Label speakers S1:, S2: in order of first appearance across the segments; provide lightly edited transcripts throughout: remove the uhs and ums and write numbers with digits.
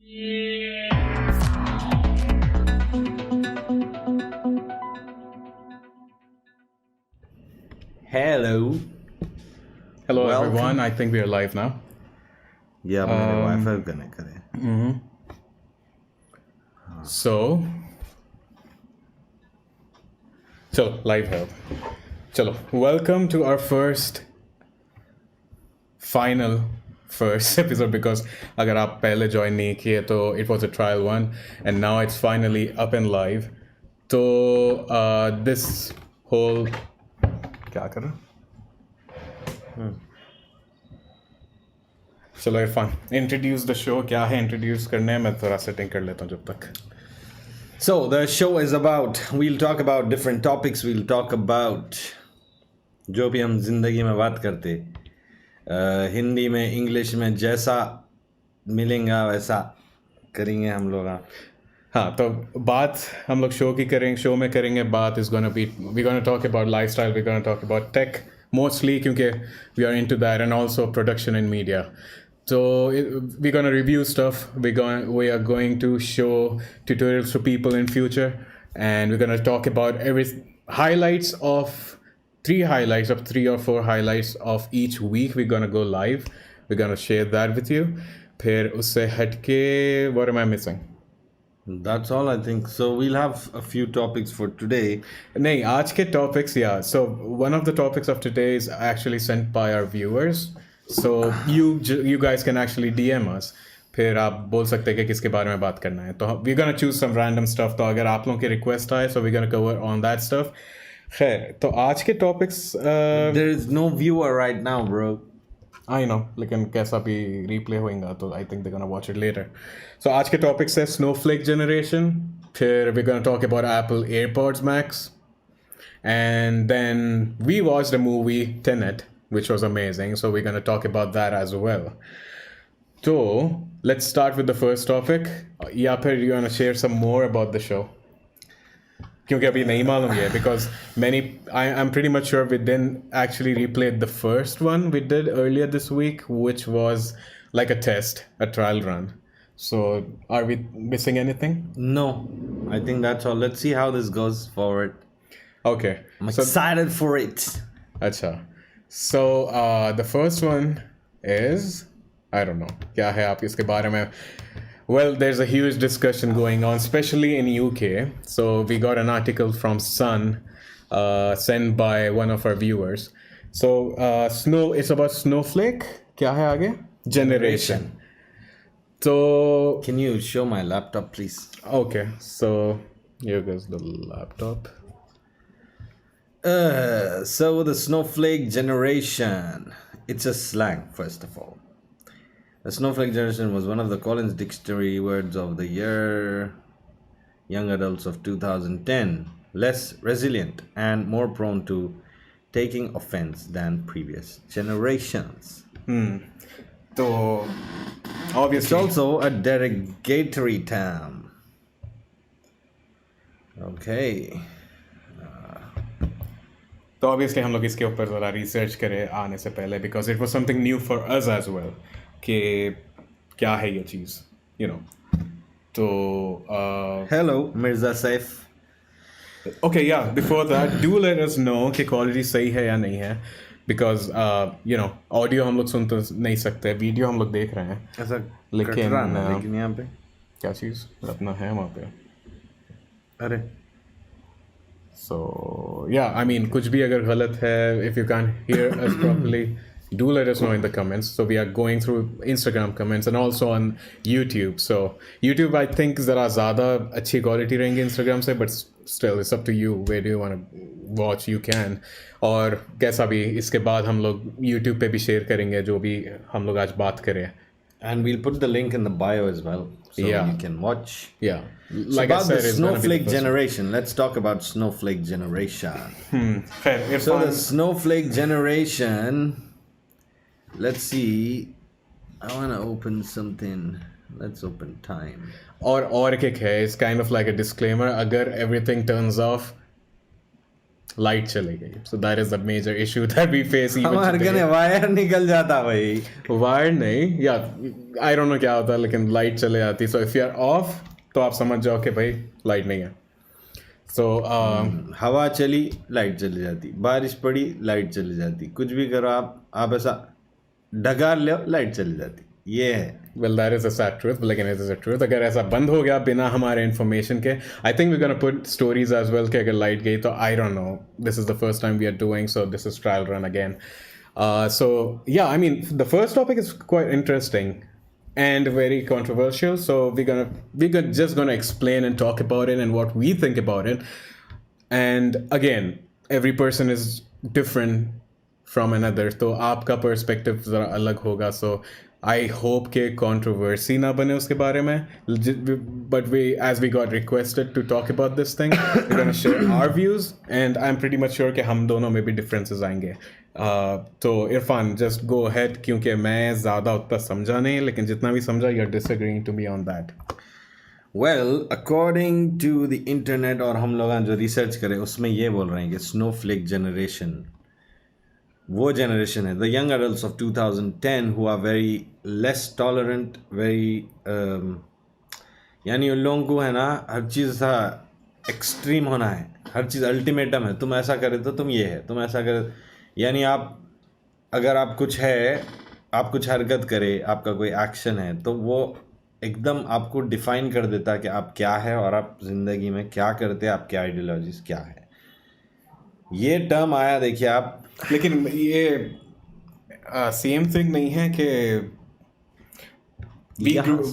S1: Hello.
S2: Hello
S1: Welcome.
S2: everyone, I think we are live now.
S1: Yeah, मैंने wifi connect करे.
S2: So live है. चलो, welcome to our first episode because अगर आप पहले join नहीं किए तो it was a trial one and now it's finally up and live. तो this whole क्या कर रहा? चलो इरफान, introduce the show. क्या है introduce करने हैं? मैं थोड़ा setting कर लेता हूँ जब तक.
S1: So the show is about, we'll talk about different topics. We'll talk about जो भी हम जिंदगी में बात करते, हिंदी में, इंग्लिश में, जैसा मिलेंगे वैसा करेंगे हम लोग.
S2: हाँ, तो बात हम लोग शो में करेंगे. बात is gonna be, we're gonna talk about lifestyle, we're gonna talk about tech mostly क्योंकि we are into that, and also production and media. So we're gonna review stuff. We are going to show tutorials to people in future, and we're gonna talk about three or four highlights of each week. We're gonna go live. We're gonna share that with you. फिर उससे हटके, what am I missing?
S1: That's all I think. So we'll have a few topics for today.
S2: नहीं, आज के topics, yeah. So one of the topics of today is actually sent by our viewers. So you guys can actually DM us. फिर आप बोल सकते हैं कि किसके बारे में बात करना है. तो we're gonna choose some random stuff. तो अगर आप लोगों की request आए, so we're gonna cover on that stuff. खैर, तो आज के topics.
S1: There is no viewer right now, bro.
S2: I know, लेकिन कैसा भी replay होएगा तो I think they're gonna watch it later. So आज के topics है Snowflake generation. फिर we're gonna talk about Apple AirPods Max. And then we watched the movie Tenet, which was amazing. So we're gonna talk about that as well. So let's start with the first topic. या फिर you wanna share some more about the show? क्योंकि अभी नहीं मालूम है because I'm pretty much sure we didn't actually replay the first one we did earlier this week, which was like a test, a trial run. So are we missing anything?
S1: No, I think that's all. Let's see how this goes forward.
S2: Okay.
S1: I'm excited for it.
S2: Acha. So the first one is, I don't know, क्या है आप इसके बारे में? Well, there's a huge discussion going on, especially in UK. So we got an article from Sun sent by one of our viewers. So it's about Snowflake. क्या है आगे? Generation. So
S1: can you show my laptop, please?
S2: Okay. So here goes the laptop.
S1: So the Snowflake generation. It's a slang, first of all. The Snowflake generation was one of the Collins Dictionary words of the year. Young adults of 2010, less resilient and more prone to taking offense than previous generations.
S2: So obviously
S1: it's also a derogatory term. Okay.
S2: तो obviously हम लोग इसके ऊपर ज़रा research करें आने से पहले because it was something new for us as well. कि क्या है ये चीज़, you know. तो
S1: hello Mirza Saif.
S2: Okay, yeah, before that do let us know कि quality सही है या नहीं है because you know audio हम लोग सुन तो नहीं सकते, video हम लोग देख रहे हैं
S1: ऐसा
S2: लेकिन
S1: यहाँ पे
S2: क्या चीज़ अपना है वहाँ पे.
S1: अरे
S2: so yeah, I mean कुछ भी अगर गलत है, if you can't hear us properly, do let us know in the comments. So we are going through Instagram comments and also on YouTube. So YouTube I think ज़रा ज़्यादा अच्छी quality रहेंगी Instagram से, but still it's up to you. Where do you want to watch? You can. और कैसा भी इसके बाद हम लोग YouTube पे भी share करेंगे जो भी हम लोग आज बात करें.
S1: And we'll put the link in the bio as well, so
S2: Yeah.
S1: you can watch.
S2: Yeah.
S1: So
S2: Like I
S1: about
S2: said,
S1: the
S2: it's gonna be the
S1: Snowflake
S2: first one.
S1: generation. Let's talk about Snowflake generation.
S2: Fair.
S1: So
S2: Irfan,
S1: the Snowflake generation. Let's see. I want to open something. Let's open time.
S2: और एक है, it's kind of like a disclaimer. अगर everything turns off light चली गई. So that is the major issue that we face even
S1: हमारे
S2: today.
S1: कने wire निकल जाता भाई.
S2: वायर नहीं, या आई डोंट नो क्या होता है, लेकिन लाइट चले जाती. So if you are off तो आप समझ जाओ कि भाई लाइट नहीं है. सो
S1: हवा चली लाइट चली जाती, बारिश पड़ी लाइट चली जाती, कुछ भी करो आप ऐसा ढगार लो लाइट चली जाती. ये है.
S2: Well that is a sad truth, लेकिन इट इज अ ट्रूथ. अगर ऐसा बंद हो गया बिना हमारे इन्फॉर्मेशन के, I think we gonna put stories as well कि अगर लाइट गई तो I don't know, this is the first time we are doing, so this is trial run again. So yeah, I mean the first topic is quite interesting and very controversial, so we're just gonna explain and talk about it and what we think about it. And again, every person is different from another, तो आपका perspective ज़रा अलग होगा. So I hope के controversy ना बने उसके बारे में. But as we got requested to talk about this thing, we're gonna share our views, and I'm pretty much sure कि हम दोनों में भी differences आएंगे. तो इरफान, just go ahead, क्योंकि मैं ज़्यादा उतना समझा नहीं, लेकिन जितना भी समझा you're disagreeing to me on that.
S1: Well, according to the internet, और हम लोग जो रिसर्च करें उसमें ये बोल रहे हैं कि स्नोफ्लेक जनरेशन वो जनरेशन है, the young adults of 2010 who are very less tolerant, very यानी उन लोगों को है ना हर चीज़ सा एक्सट्रीम होना है, हर चीज़ अल्टीमेटम है. तुम ऐसा करे तो तुम ये है, तुम ऐसा करे, यानी आप अगर आप कुछ है, आप कुछ हरकत करे, आपका कोई एक्शन है तो वो एकदम आपको डिफाइन कर देता है कि आप क्या है और आप ज़िंदगी में क्या करते हैं, आपकी आइडियोलॉजीज क्या है. ये टर्म आया देखिए आप.
S2: लेकिन ये सेम थिंग नहीं है कि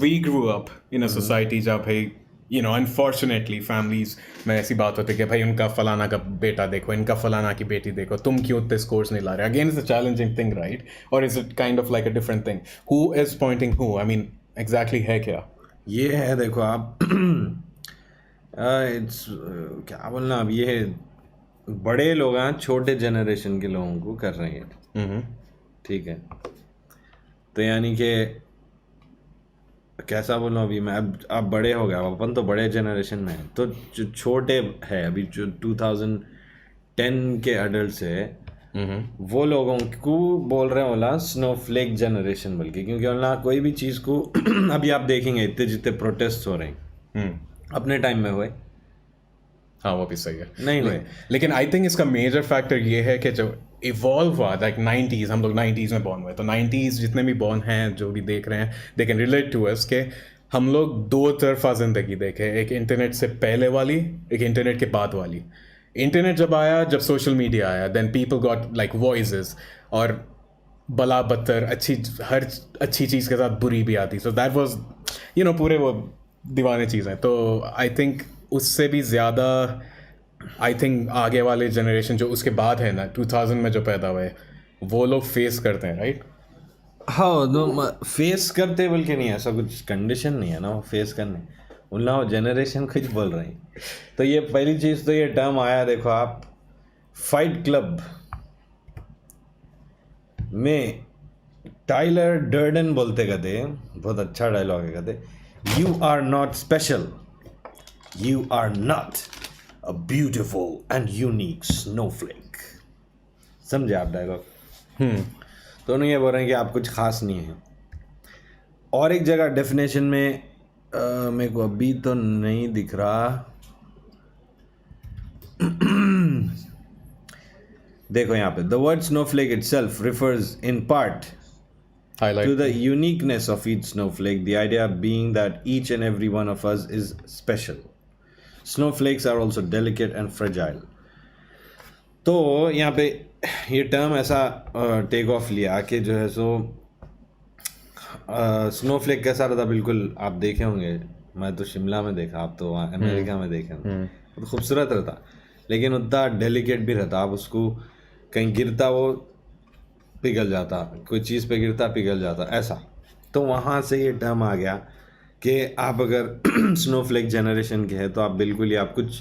S2: we grew up in a society जहाँ भाई unfortunately families में ऐसी बात होती है कि भाई उनका फलाना का बेटा देखो, इनका फलाना की बेटी देखो, तुम क्यों उतने स्कोर्स नहीं ला रहे. Again is a challenging thing, right? और is it kind of like a different thing? Who is pointing who? I mean exactly है क्या
S1: ये है? देखो आप इट्स क्या बोलना, अब ये बड़े लोग हैं छोटे जनरेशन के लोगों को कर रहे हैं, ठीक है? तो यानी कि कैसा बोलूँ, अभी मैं अब आप बड़े हो गए, अपन तो बड़े जनरेशन में हैं, तो जो छोटे है अभी जो 2010 के एडल्ट है, वो लोगों को बोल रहे हैं ओला स्नोफ्लेक जनरेशन, बल्कि क्योंकि ओला कोई भी चीज़ को अभी आप देखेंगे इतने जितने प्रोटेस्ट हो रहे हैं अपने टाइम में हुए,
S2: हाँ वो भी सही है,
S1: नहीं हुए.
S2: लेकिन आई थिंक इसका मेजर फैक्टर ये है कि जो इवॉल्व हुआ लाइक 90s, हम लोग 90s में बॉर्न हुए, तो 90s जितने भी बॉर्न हैं जो भी देख रहे हैं they can relate to us के हम लोग दो तरफा ज़िंदगी देखे, एक इंटरनेट से पहले वाली, एक इंटरनेट के बाद वाली. इंटरनेट जब आया, जब सोशल मीडिया आया, then people got like voices, और बला बदतर हर अच्छी चीज़ के साथ बुरी भी आती. सो दैट वाज पूरे वो दीवाने चीज़ें. तो आई थिंक उससे भी ज़्यादा आई थिंक आगे वाले जनरेशन जो उसके बाद है ना 2000 में जो पैदा हुए, वो लोग फेस करते हैं, राइट?
S1: हाँ, तो फेस करते बल्कि नहीं, ऐसा कुछ कंडीशन नहीं है ना वो फेस करने, उन लोग जनरेशन कुछ बोल रहे हैं. तो ये पहली चीज़ तो ये टर्म आया, देखो आप, फाइट क्लब में टाइलर डर्डन बोलते कहते, बहुत अच्छा डायलॉग है, कहते you are not special, you are not a beautiful and unique snowflake. समझे आप डायलॉग? तो उन्हें ये बोल रहे हैं कि आप कुछ खास नहीं है. और एक जगह डेफिनेशन में मेरे को अभी तो नहीं दिख रहा, देखो यहाँ पे, the word snowflake itself refers in part to the uniqueness of each snowflake, the idea being that each and every one of us is special. Snowflakes are also delicate and fragile. तो यहाँ पे ये term ऐसा take off लिया कि जो है सो Snowflake कैसा रहता, बिल्कुल आप देखे होंगे, मैं तो शिमला में देखा, आप तो वहाँ अमेरिका में देखे होंगे, तो खूबसूरत रहता, लेकिन उतना डेलिकेट भी रहता. आप उसको कहीं गिरता वो पिघल जाता, कोई चीज़ पे गिरता पिघल जाता, ऐसा. तो वहाँ से ये टर्म आ गया कि आप अगर स्नोफ्लेक जनरेशन के हैं तो आप बिल्कुल ही आप कुछ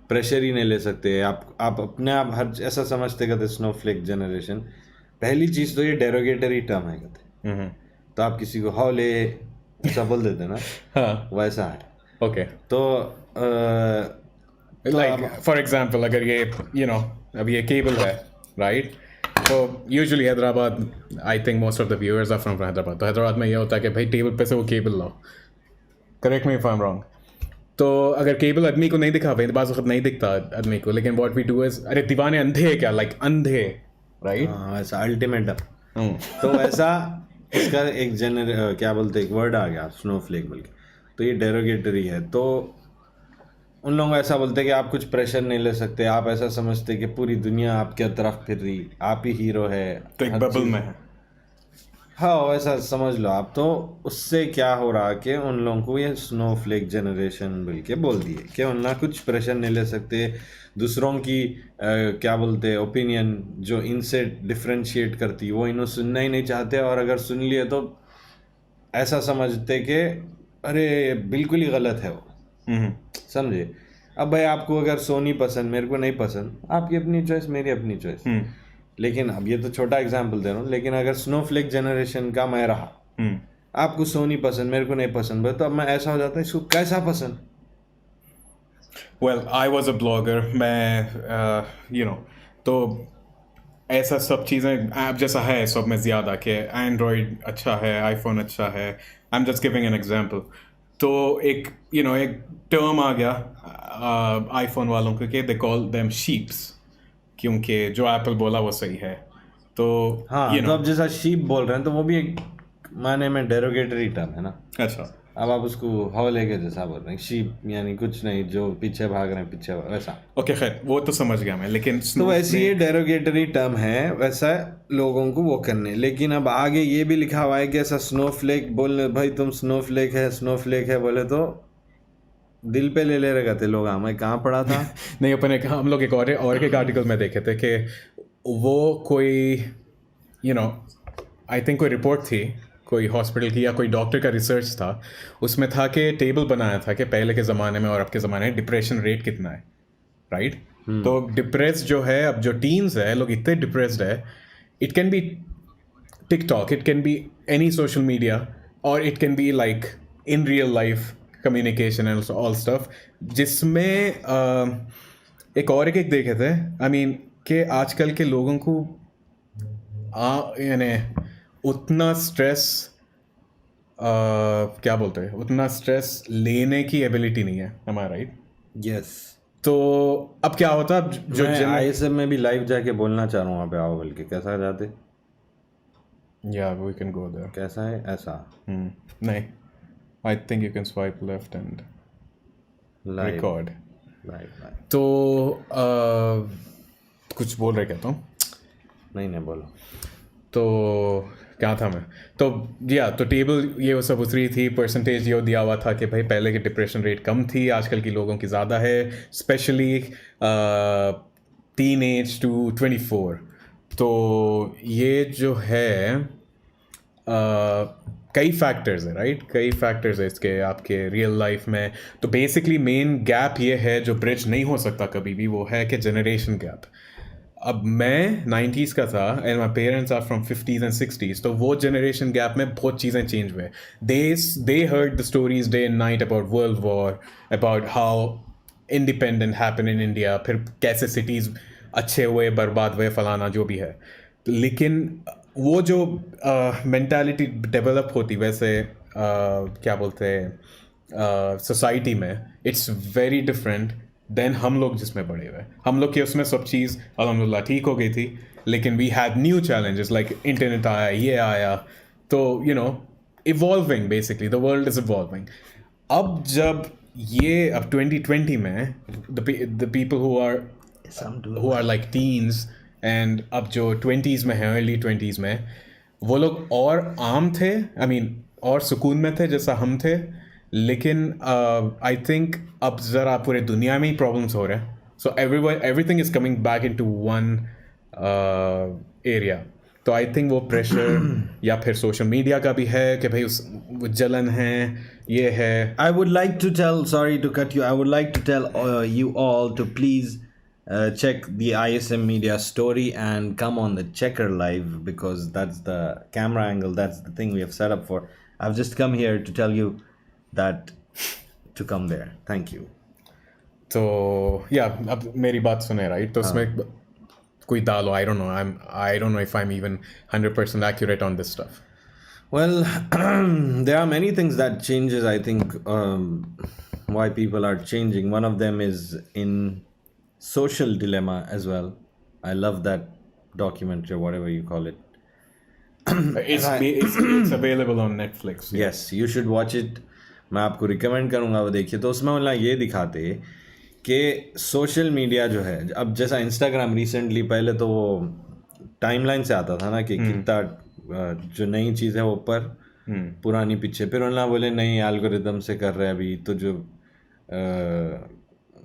S1: प्रेशर ही नहीं ले सकते, आप अपने आप हर ऐसा समझते कहते स्नोफ्लेक जनरेशन. पहली चीज़ तो ये डेरोगेटरी टर्म है कहते, तो आप किसी को हौले ऐसा बोल देते ना, हाँ वैसा है.
S2: ओके.
S1: तो
S2: लाइक फॉर एग्जांपल अगर ये अब ये केबल है राइट, तो usually Hyderabad, I think most of the viewers are from Hyderabad, तो हैदराबाद में ये होता है कि भाई टेबल पे से वो केबल लाओ, correct me if I am wrong. तो अगर केबल आदमी को नहीं दिखा भाई, बाज़ वक्त नहीं दिखता आदमी को, लेकिन व्हाट वी डू इज, अरे दीवाने अंधे हैं क्या, लाइक अंधे, राइट।
S1: हाँ ऐसा अल्टीमेटम। तो ऐसा इसका एक क्या बोलते एक वर्ड आ गया स्नोफ्लेक बोल के, तो ये डेरोगेटरी है। तो उन लोग ऐसा बोलते हैं कि आप कुछ प्रेशर नहीं ले सकते, आप ऐसा समझते कि पूरी दुनिया आपके तरफ फिर रही, आप ही हीरो है,
S2: तो एक बबल में है।
S1: हाँ वैसा समझ लो आप। तो उससे क्या हो रहा कि उन लोगों को ये स्नोफ्लेक जनरेशन बोल के बोल दिए कि उनना कुछ प्रेशर नहीं ले सकते, दूसरों की क्या बोलते ओपिनियन जो इनसे डिफ्रेंशिएट करती वो इन्हों सुनना ही नहीं चाहते, और अगर सुन लिए तो ऐसा समझते कि अरे बिल्कुल ही गलत है वो, समझे। अब भाई आपको अगर सोनी पसंद, मेरे को नहीं पसंद, आपकी अपनी चॉइस, मेरी अपनी चॉइस। लेकिन अब ये तो छोटा एग्जांपल दे रहा हूँ, लेकिन अगर स्नोफ्लेक जनरेशन का मैं रहा, आपको सोनी पसंद, मेरे को नहीं पसंद, भाई तो अब मैं ऐसा हो जाता है इसको कैसा पसंद।
S2: Well I was a blogger, मैं तो ऐसा सब चीज़ें ऐप जैसा है सब में ज़्यादा कि एंड्रॉयड अच्छा है, आईफोन अच्छा है, I am just giving an example. तो एक एक टर्म आ गया आईफोन वालों को कि दे कॉल देम शीप्स, क्योंकि जो एप्पल बोला वो सही है। तो
S1: हाँ तो अब जैसा शीप बोल रहे हैं तो वो भी एक माने में डेरोगेटरी टर्म है ना।
S2: अच्छा,
S1: अब आप उसको हवाले के जैसा बोल रहे हैं, शीप यानी कुछ नहीं जो पीछे भाग रहे हैं, पीछे वैसा।
S2: ओके खैर वो तो समझ गया मैं, लेकिन
S1: तो वैसे ये डेरोगेटरी टर्म है वैसा लोगों को वो करने, लेकिन अब आगे ये भी लिखा हुआ है कि ऐसा स्नोफ्लेक बोलने, भाई तुम स्नोफ्लेक है बोले तो दिल पे ले रहे थे लोग। मैं कहाँ पढ़ा था
S2: नहीं अपन हम लोग एक और एक आर्टिकल में देखे थे कि वो कोई आई थिंक कोई रिपोर्ट थी कोई हॉस्पिटल की या कोई डॉक्टर का रिसर्च था, उसमें था कि टेबल बनाया था कि पहले के ज़माने में और अब के ज़माने में डिप्रेशन रेट कितना है, राइट। तो डिप्रेस जो है, अब जो टीन्स है लोग इतने डिप्रेस्ड है, it can be TikTok, it can be any social media, और it can be like in real life communication and all stuff, जिसमें एक और एक देखे थे आई मीन कि आजकल के लोगों को यानी उतना स्ट्रेस क्या बोलते हैं, उतना स्ट्रेस लेने की एबिलिटी नहीं है, am I right?
S1: यस।
S2: तो अब क्या होता है जो
S1: ISM में भी लाइव जाके बोलना चाह रहा हूँ वहाँ पे आओ बल्कि, कैसा जाते?
S2: या वी कैन गो देयर।
S1: कैसा है ऐसा?
S2: नहीं, I think you can swipe left and record
S1: live.
S2: तो कुछ बोल रहे क्या तुम?
S1: नहीं बोलो।
S2: तो क्या था मैं, तो तो टेबल ये वो सब उतरी थी, परसेंटेज ये दिया हुआ था कि भाई पहले की डिप्रेशन रेट कम थी, आजकल की लोगों की ज़्यादा है, स्पेशली टीनेज टू 24। तो ये जो है कई फैक्टर्स है, राइट, कई फैक्टर्स है इसके आपके रियल लाइफ में। तो बेसिकली मेन गैप ये है जो ब्रिज नहीं हो सकता कभी भी, वो है कि जनरेशन गैप। अब मैं 90s का था and my parents are from 50s and 60s, तो वो जनरेशन गैप में बहुत चीज़ें चेंज हुए। दे heard the stories day and night about world war, about how independent happen in India, फिर कैसे सिटीज़ अच्छे हुए, बर्बाद हुए, फलाना जो भी है। लेकिन वो जो मेंटालिटी डेवलप होती वैसे क्या बोलते हैं सोसाइटी में, इट्स वेरी डिफरेंट देन हम लोग जिसमें बड़े हुए। हम लोग के उसमें सब चीज़ अल्हम्दुलिल्लाह ठीक हो गई थी, लेकिन we had new challenges like internet आया, ये आया, तो evolving, basically the world is evolving. अब जब ये अब 2020 में the people who are like teens and अब जो 20s में है, अर्ली 20s में, वो लोग और आम थे, आई मीन और सुकून में थे जैसा हम थे। लेकिन आई थिंक अब ज़रा पूरे दुनिया में ही प्रॉब्लम्स हो रहे हैं, so everything is coming back in to one area. तो आई थिंक वो प्रेशर या फिर सोशल मीडिया का भी है कि भाई वो जलन है, ये है।
S1: I would like to tell, sorry to cut you, I would like to tell you all to please check the ISM Media story and come on the Checker Live, because that's the camera angle, that's the thing we have set up for. I've just come here to tell you that to come there. Thank you.
S2: तो या अब मेरी बात सुने right, तो उसमें कोई डालो, आई don't know if I am even 100% accurate on this stuff.
S1: Well, there are many things that changes. I think why people are changing. One of them is in social dilemma as well. I love that documentary, whatever you call it.
S2: It's available on Netflix.
S1: Yes, you should watch it. मैं आपको recommend करूँगा वो देखिए। तो उसमें मतलब ये दिखाते कि सोशल मीडिया जो है, अब जैसा इंस्टाग्राम रिसेंटली, पहले तो वो टाइमलाइन से आता था ना कि कितना जो नई चीज़ है वो ऊपर, पुरानी पीछे, फिर उन्होंने बोले नई एल्गोरिदम से कर रहे हैं अभी, तो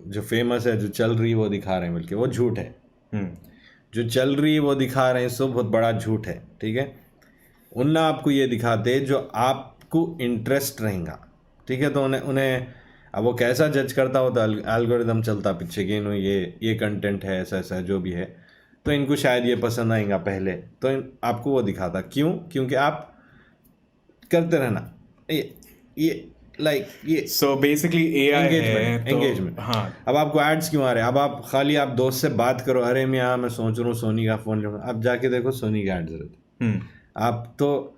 S1: जो फेमस है, जो चल रही है वो दिखा रहे हैं, बल्कि वो झूठ है। जो चल रही है वो दिखा रहे हैं, सो बहुत बड़ा झूठ है, ठीक है। उन्हें आपको ये दिखाते जो आपको इंटरेस्ट रहेगा, ठीक है। तो उन्हें अब वो कैसा जज करता होता, एल्गोरिदम चलता पीछे कि इन्हों ये कंटेंट है, ऐसा ऐसा जो भी है, तो इनको शायद ये पसंद आएगा पहले, तो आपको वो दिखाता। क्यों? क्योंकि आप करते रहना ये लाइक ये
S2: सो बेसिकली AI
S1: एंगेजमेंट।
S2: हाँ,
S1: अब आपको एड्स क्यों आ रहे हैं? अब आप खाली आप दोस्त से बात करो, अरे मैं सोच रहा हूँ सोनी का फ़ोन लूँगा, अब जाके देखो सोनी का एड्स रहते। आप तो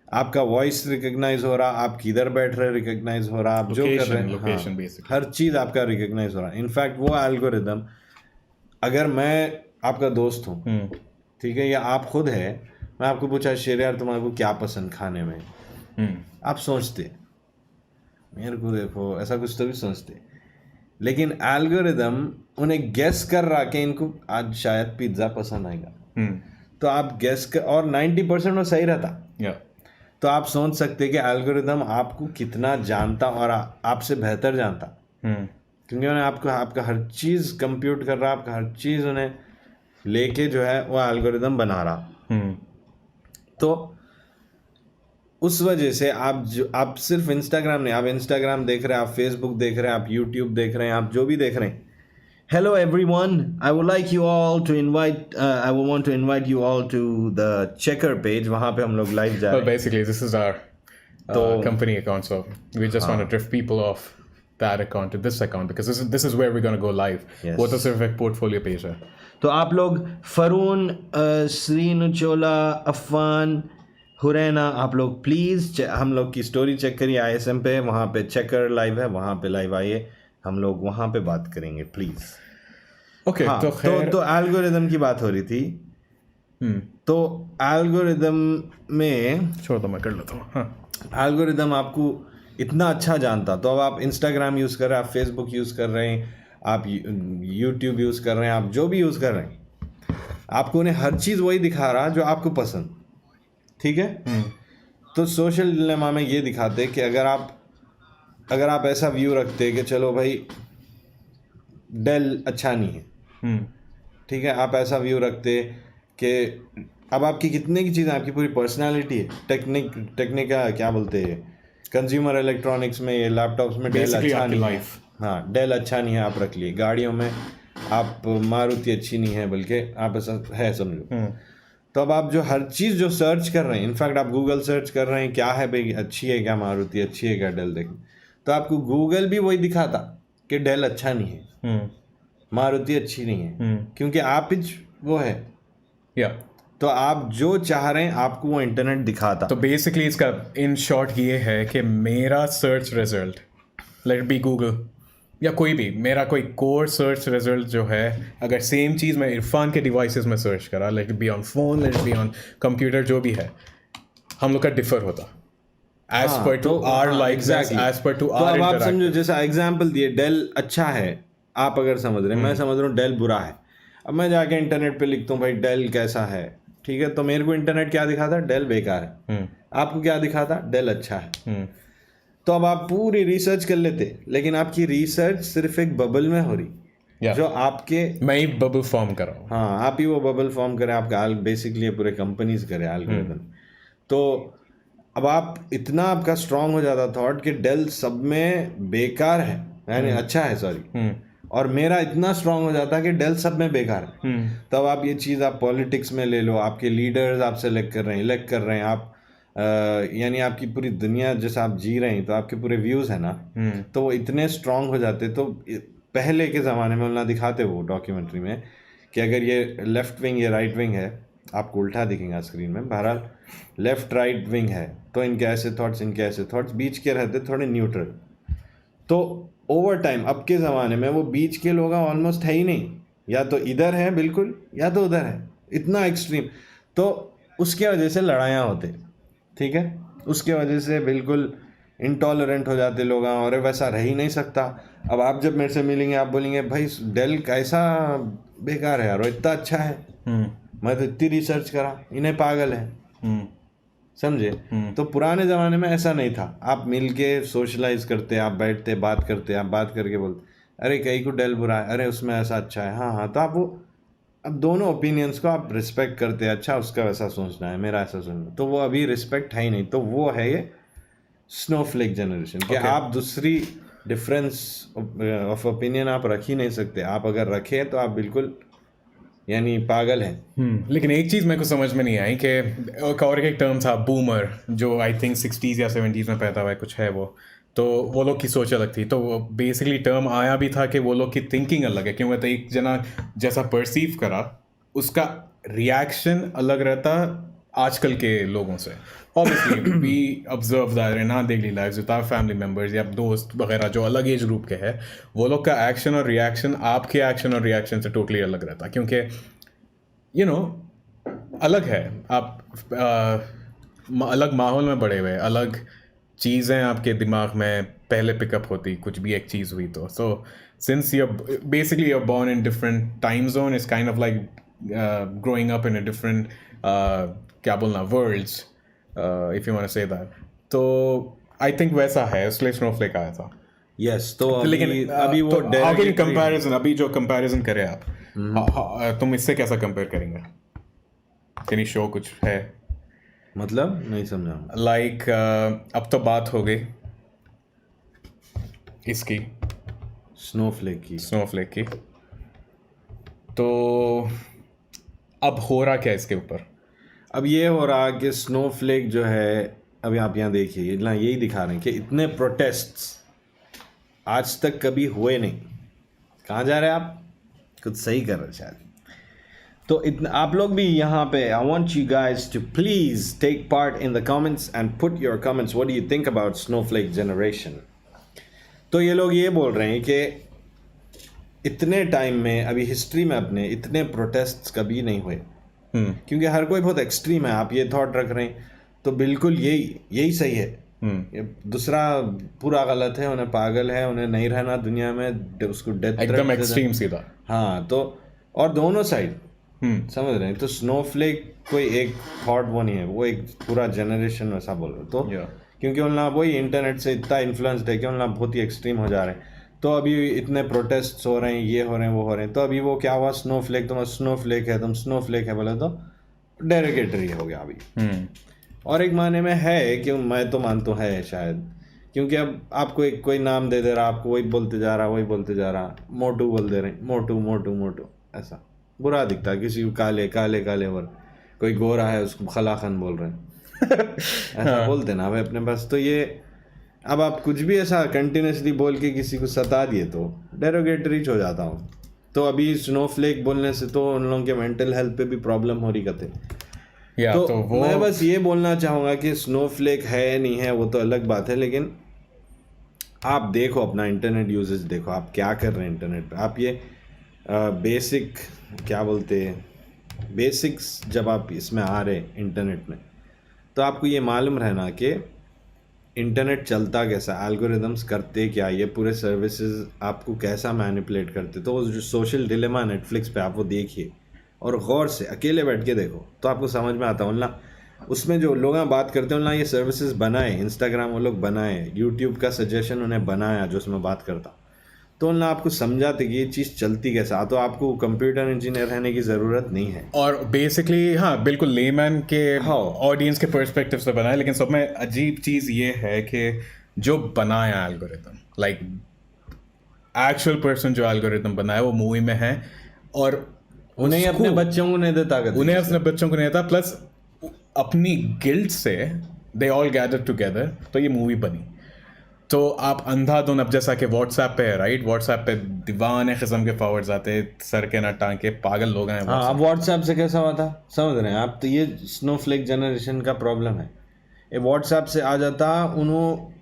S1: आपका वॉइस रिकग्नाइज हो रहा, आप किधर बैठ रहे रिकग्नाइज हो रहा, आप जो कर रहे हैं,
S2: लोकेशन बेसिकली
S1: हर चीज़ आपका रिकग्नाइज हो रहा है। इनफैक्ट वो एल्गोरिदम, अगर मैं आपका दोस्त हूँ, ठीक है, या आप खुद है, मैं आपको पूछा शेर यार तुम्हारे को क्या पसंद खाने में, आप सोचते मेरे को देखो ऐसा कुछ तो भी सोचते, लेकिन एल्गोरिदम उन्हें गेस कर रहा कि इनको आज शायद पिज्ज़ा पसंद आएगा, तो आप गेस कर, और 90% में सही रहता। तो आप सोच सकते कि एल्गोरिदम आपको कितना जानता और आपसे बेहतर जानता, क्योंकि उन्हें आपका हर चीज़ कंप्यूट कर रहा, आपका हर चीज़ उन्हें लेके जो है वो एल्गोरिदम बना रहा। तो उस वजह से आप सिर्फ इंस्टाग्राम नहीं, आप इंस्टाग्राम देख रहे हैं, आप फेसबुक देख रहे हैं, आप यूट्यूब देख रहे हैं, आप जो भी देख रहे हैं। Hello everyone, I would like you all to invite, I would want to invite you all to the Checker page. वहाँ पे हम लोग live जा रहे
S2: हैं। Well, basically this is our company account, so we just want to drift people off that account to this account because this is where we're going to go live.
S1: Yes.
S2: वो तो सिर्फ एक portfolio page है।
S1: तो आप लोग फरून, श्रीनुचोला, अफान, हुरैना, आप लोग प्लीज़ हम लोग की स्टोरी चेक करिए ISM पे, वहाँ पे चेकर लाइव है, वहाँ पे लाइव आइए, हम लोग वहाँ पे बात करेंगे प्लीज़।
S2: ओके,
S1: तो एल्गोरिदम की बात हो रही थी। तो एल्गोरिदम में
S2: छोड़ दो, मैं कर लेता हूँ। हाँ,
S1: एल्गोरिदम आपको इतना अच्छा जानता, तो अब आप इंस्टाग्राम यूज़ कर रहे हैं, आप फेसबुक यूज़ कर रहे हैं, आप यूट्यूब यूज़ कर रहे हैं, आप जो भी यूज़ कर रहे हैं, आपको उन्हें हर चीज़ वही दिखा रहा जो आपको पसंद, ठीक है। तो सोशल डिलेमा में ये दिखाते कि अगर आप ऐसा व्यू रखते कि चलो भाई डेल अच्छा नहीं है, ठीक है, आप ऐसा व्यू रखते कि अब आपकी कितने की चीज़ें, आपकी पूरी पर्सनालिटी है, टेक्निका क्या बोलते हैं, कंज्यूमर इलेक्ट्रॉनिक्स में, ये लैपटॉप्स में डेल अच्छा नहीं है, हाँ डेल अच्छा नहीं है, आप रख लिए। गाड़ियों में आप मारुति अच्छी नहीं है, बल्कि आप ऐसा है समझो। तो अब आप जो हर चीज़ जो सर्च कर रहे हैं, इनफैक्ट आप गूगल सर्च कर रहे हैं क्या है भाई, अच्छी है क्या मारुति, अच्छी है क्या डेल, देखें तो आपको गूगल भी वही दिखाता कि डेल अच्छा नहीं है, मारुति अच्छी नहीं है, क्योंकि आप ही वो है,
S2: या
S1: तो आप जो चाह रहे हैं आपको वो इंटरनेट दिखाता।
S2: तो बेसिकली इसका इन शॉर्ट ये है कि मेरा search result, let be Google या कोई भी, मेरा कोई कोर सर्च रिजल्ट जो है, अगर सेम चीज़ मैं इरफान के डिवाइसेस में सर्च करा, let be on phone, let be on computer, जो भी है, हम लोग का डिफर होता as per to our likes, as per to our.
S1: अब आप समझो, जैसा एग्जांपल दिए, डेल अच्छा है, आप अगर समझ रहे हैं, मैं समझ रहा हूँ डेल बुरा है। अब मैं जाके इंटरनेट पे लिखता हूँ भाई डेल कैसा है, ठीक है, तो मेरे को इंटरनेट क्या दिखाता, डेल बेकार है। आपको क्या दिखाता, डेल अच्छा है। तो अब आप पूरी रिसर्च कर लेते, लेकिन आपकी रिसर्च सिर्फ एक बबल में हो रही, जो आपके,
S2: मैं ही बबल फॉर्म कर रहा हूँ।
S1: हाँ, आप ही वो बबल फॉर्म करें, आपका बेसिकली पूरे कंपनीज करे एल्गोरिथम। तो अब आप इतना आपका स्ट्रांग हो जाता थॉट कि डेल सब में बेकार है, यानी अच्छा है, सॉरी, और मेरा इतना स्ट्रांग हो जाता कि डेल सब में बेकार है। तब आप ये चीज़ आप पॉलिटिक्स में ले लो, आपके लीडर्स आप सेलेक्ट कर रहे हैं, आप यानी आपकी पूरी दुनिया जैसे आप जी रहे हैं, तो आपके पूरे व्यूज़ है ना, तो वो इतने स्ट्रांग हो जाते। तो पहले के ज़माने में उन्हें दिखाते वो डॉक्यूमेंट्री में कि अगर ये लेफ़्ट विंग या राइट विंग है, आपको उल्टा दिखेगा स्क्रीन में, बहरहाल लेफ़्ट राइट विंग है तो इनके ऐसे थॉट्स, इनके ऐसे थॉट्स, बीच के रहते थोड़े न्यूट्रल। तो ओवर टाइम अब के ज़माने में वो बीच के लोग ऑलमोस्ट है ही नहीं, या तो इधर है बिल्कुल या तो उधर है, इतना एक्सट्रीम। तो उसके वजह से लड़ाइयाँ होते, ठीक है, उसके वजह से बिल्कुल इंटॉलरेंट हो जाते लोग, और वैसा रह ही नहीं सकता। अब आप जब मेरे से मिलेंगे आप बोलेंगे भाई डेल कैसा बेकार है यार, वो इतना अच्छा है, मैं तो इतनी रिसर्च करा, इन्हें पागल है, समझे। तो पुराने ज़माने में ऐसा नहीं था, आप मिल के सोशलाइज करते, आप बैठते बात करते, आप बात करके बोलते अरे कहीं को डेल बुरा है, अरे उसमें ऐसा अच्छा है, हाँ हाँ, तो आप वो अब दोनों ओपिनियंस को आप रिस्पेक्ट करते हैं, अच्छा उसका वैसा सोचना है, मेरा ऐसा सोचना है, तो वो अभी रिस्पेक्ट है ही नहीं। तो वो है ये स्नोफ्लेक जनरेशन कि आप दूसरी डिफरेंस ऑफ ओपिनियन आप रख ही नहीं सकते, आप अगर रखें तो आप बिल्कुल यानी पागल हैं।
S2: लेकिन एक चीज़ मेरे को समझ में नहीं आई कि एक टर्म था बूमर, जो आई थिंक 60s या 70s में पैदा हुआ है, कुछ है वो वो लोग की सोच अलग थी। तो बेसिकली टर्म आया भी था कि वो लोग की थिंकिंग अलग है, क्योंकि एक जना जैसा परसीव करा उसका रिएक्शन अलग रहता आजकल के लोगों से। Obviously we observe that in our daily lives with our family members या दोस्त वगैरह जो अलग एज ग्रुप के हैं, वो लोग का एक्शन और रिएक्शन आपके एक्शन और रिएक्शन से टोटली अलग रहता, क्योंकि यू नो अलग है। आप अलग माहौल में बड़े हुए, अलग चीज़ें आपके दिमाग में पहले पिकअप होती, कुछ भी एक चीज़ हुई तो। So since you basically you are born in different time zone, is kind of like growing up in a different क्या बोलना worlds, if you want to say that. तो आई थिंक वैसा है, इसलिए स्नोफ्लेक आया था।
S1: यस, तो
S2: लेकिन
S1: अभी वो
S2: कंपैरिजन, अभी जो कंपैरिजन करे आप, तुम इससे कैसा कंपेयर करेंगे? कैन शो कुछ है?
S1: मतलब नहीं समझा।
S2: लाइक अब तो बात हो गई इसकी स्नोफ्लेक की, तो अब हो रहा क्या इसके ऊपर?
S1: अब ये हो रहा कि स्नोफ्लेक जो है, अभी आप यहाँ देखिए ना, यही दिखा रहे हैं कि इतने प्रोटेस्ट्स आज तक कभी हुए नहीं। कहाँ जा रहे हैं आप? कुछ सही कर रहे शायद। तो इतना आप लोग भी यहाँ पे, I want you guys to please take part in the comments and put your comments, what do you think about snowflake generation. तो ये लोग ये बोल रहे हैं कि इतने टाइम में, अभी हिस्ट्री में अपने इतने प्रोटेस्ट्स कभी नहीं हुए, क्योंकि हर कोई बहुत एक्सट्रीम है। आप ये थॉट रख रहे हैं तो बिल्कुल यही सही है, ये दूसरा पूरा गलत है, उन्हें पागल है, उन्हें नहीं रहना दुनिया में, उसको डेथ
S2: एकदम एक्सट्रीम सीधा।
S1: हाँ, तो और दोनों साइड समझ रहे हैं। तो स्नोफ्लेक कोई एक थॉट वो नहीं है, वो एक पूरा जनरेशन वैसा बोल रहे। तो क्योंकि उनका वही इंटरनेट से इतना इन्फ्लुएंस्ड है कि उनका बहुत ही एक्सट्रीम हो जा रहे हैं। तो अभी इतने प्रोटेस्ट हो रहे हैं, ये हो रहे हैं, वो हो रहे हैं, तो अभी वो क्या हुआ, स्नोफ्लेक, तुम स्नोफ्लेक है, तुम स्नोफ्लेक है बोले तो डेरोगेटरी हो गया अभी। और एक माने में है कि मैं तो मानता हूँ है शायद, क्योंकि अब आपको एक कोई नाम दे दे रहा, आपको वही बोलते जा रहा, मोटू बोल दे रहे, मोटू, ऐसा बुरा दिखता है किसी को, काले और कोई गोरा है उसको खला खान बोल रहे हैं ऐसा बोलते ना भाई अपने पास। तो ये अब आप कुछ भी ऐसा कंटिन्यूसली बोल के किसी को सता दिए तो डेरोगेटरी हो जाता हूँ। तो अभी स्नोफ्लेक बोलने से तो उन लोगों के मेंटल हेल्थ पे भी प्रॉब्लम हो रही कहते। तो मैं बस ये बोलना चाहूँगा कि स्नोफ्लेक है नहीं है वो तो अलग बात है, लेकिन आप देखो अपना इंटरनेट यूजेज देखो, आप क्या कर रहे हैं इंटरनेट पे। आप ये बेसिक क्या बोलते हैं, बेसिक्स जब आप इसमें आ रहे इंटरनेट में, तो आपको ये मालूम रहना कि इंटरनेट चलता कैसा, एल्गोरिदम्स करते क्या, ये पूरे सर्विसेज आपको कैसा मैनिपुलेट करते। तो वो जो सोशल डिलेमा नेटफ्लिक्स पे आप वो देखिए और गौर से अकेले बैठ के देखो तो आपको समझ में आता है। उसमें जो लोग बात करते हैं ये सर्विसेज बनाए, इंस्टाग्राम वो लोग बनाए, यूट्यूब का सजेशन उन्हें बनाया जो उसमें बात करता, तो आपको समझाते कि ये चीज़ चलती कैसा। तो आपको कंप्यूटर इंजीनियर रहने की ज़रूरत नहीं है।
S2: और बेसिकली हाँ बिल्कुल लेमैन के ऑडियंस के पर्सपेक्टिव से बनाया, लेकिन सब में अजीब चीज़ ये है कि जो बनाया एल्गोरिथम, लाइक एक्चुअल पर्सन जो एल्गोरिथम बनाया वो मूवी में है, और
S1: उन्हें अपने बच्चों को नहीं देता,
S2: उन्हें अपने बच्चों को नहीं देता, प्लस अपनी गिल्ट से दे ऑल गैदर टुगेदर, तो ये मूवी बनी। तो आप अंधाधुन अब जैसा कि व्हाट्सएप पे है राइट, व्हाट्सएप पे दीवाने किस्म के फॉरवर्ड्स आते हैं, सर के ना टांग के पागल लोग हैं
S1: हाँ,
S2: WhatsApp।
S1: अब व्हाट्सएप से कैसा हुआ था समझ रहे हैं आप, तो ये स्नोफ्लेक जनरेशन का प्रॉब्लम है। ये व्हाट्सएप से आ जाता, उन्होंने